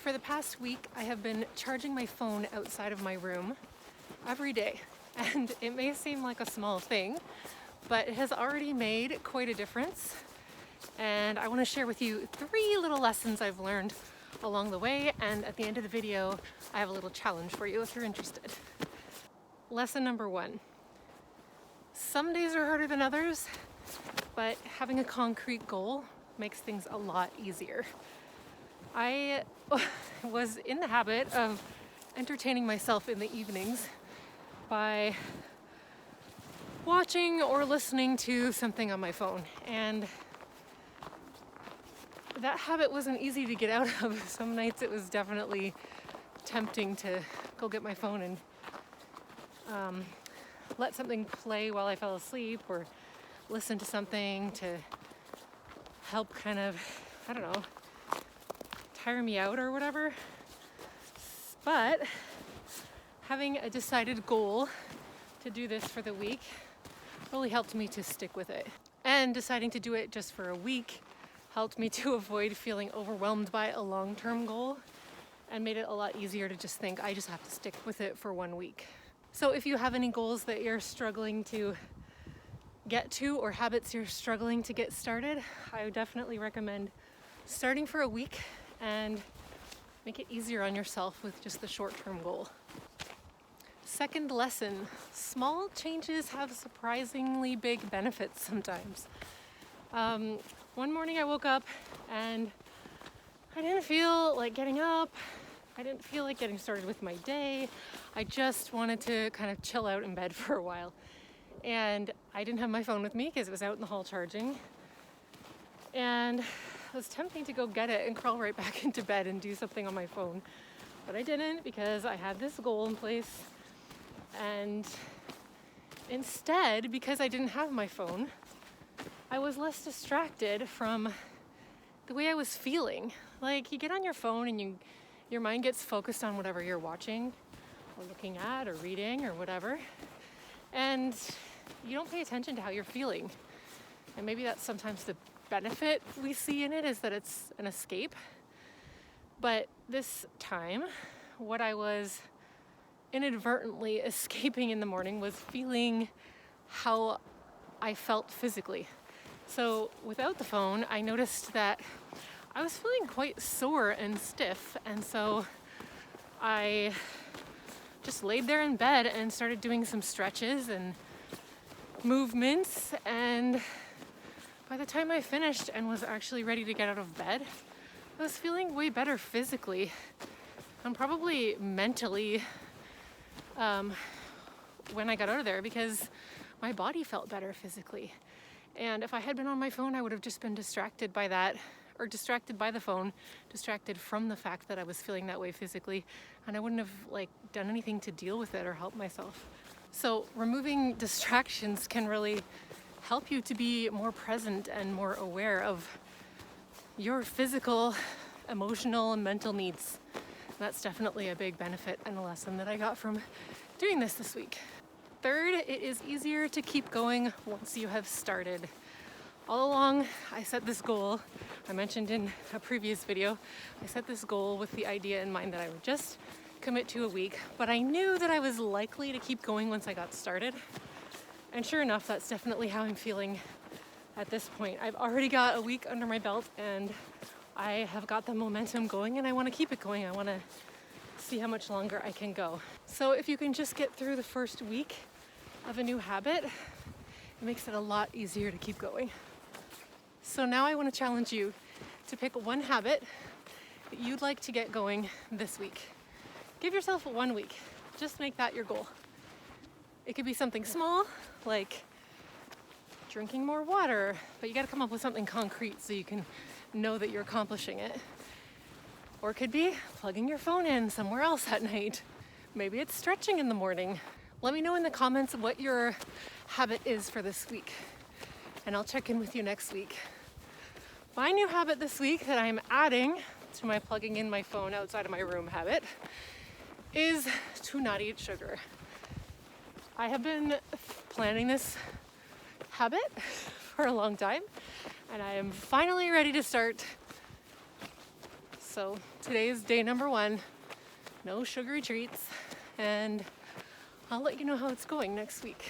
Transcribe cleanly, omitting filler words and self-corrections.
For the past week, I have been charging my phone outside of my room every day. And it may seem like a small thing, but it has already made quite a difference. And I want to share with you 3 little lessons I've learned along the way. And at the end of the video, I have a little challenge for you if you're interested. Lesson number 1. Some days are harder than others, but having a concrete goal makes things a lot easier. I was in the habit of entertaining myself in the evenings by watching or listening to something on my phone, and that habit wasn't easy to get out of. Some nights it was definitely tempting to go get my phone and let something play while I fell asleep, or listen to something to help kind of, I don't know, tire me out or whatever. But having a decided goal to do this for the week really helped me to stick with it. And deciding to do it just for a week helped me to avoid feeling overwhelmed by a long-term goal, and made it a lot easier to just think I just have to stick with it for 1 week. So if you have any goals that you're struggling to get to, or habits you're struggling to get started, I would definitely recommend starting for a week and make it easier on yourself with just the short-term goal. Second lesson, small changes have surprisingly big benefits sometimes. One morning I woke up and I didn't feel like getting up. I didn't feel like getting started with my day. I just wanted to kind of chill out in bed for a while. And I didn't have my phone with me because it was out in the hall charging. And it was tempting to go get it and crawl right back into bed and do something on my phone. But I didn't, because I had this goal in place. And instead, because I didn't have my phone, I was less distracted from the way I was feeling. Like, you get on your phone and your mind gets focused on whatever you're watching or looking at or reading or whatever. And you don't pay attention to how you're feeling. And maybe that's sometimes the benefit we see in it, is that it's an escape. But this time, what I was inadvertently escaping in the morning was feeling how I felt physically. So without the phone, I noticed that I was feeling quite sore and stiff, and so I just laid there in bed and started doing some stretches and movements, and by the time I finished and was actually ready to get out of bed, I was feeling way better physically and probably mentally when I got out of there, because my body felt better physically. And if I had been on my phone, I would have just been distracted by that, or distracted by the phone, distracted from the fact that I was feeling that way physically, and I wouldn't have done anything to deal with it or help myself. So removing distractions can really help you to be more present and more aware of your physical, emotional, and mental needs. And that's definitely a big benefit and a lesson that I got from doing this week. Third, it is easier to keep going once you have started. All along, I set this goal. I mentioned in a previous video, I set this goal with the idea in mind that I would just commit to a week, but I knew that I was likely to keep going once I got started. And sure enough, that's definitely how I'm feeling at this point. I've already got a week under my belt, and I have got the momentum going, and I want to keep it going. I want to see how much longer I can go. So if you can just get through the first week of a new habit, it makes it a lot easier to keep going. So now I want to challenge you to pick one habit that you'd like to get going this week. Give yourself 1 week. Just make that your goal. It could be something small, like drinking more water, but you got to come up with something concrete so you can know that you're accomplishing it. Or it could be plugging your phone in somewhere else at night. Maybe it's stretching in the morning. Let me know in the comments what your habit is for this week, and I'll check in with you next week. My new habit this week that I'm adding to my plugging in my phone outside of my room habit is to not eat sugar. I have been planning this habit for a long time, and I am finally ready to start. So today's day number 1. No sugary treats, and I'll let you know how it's going next week.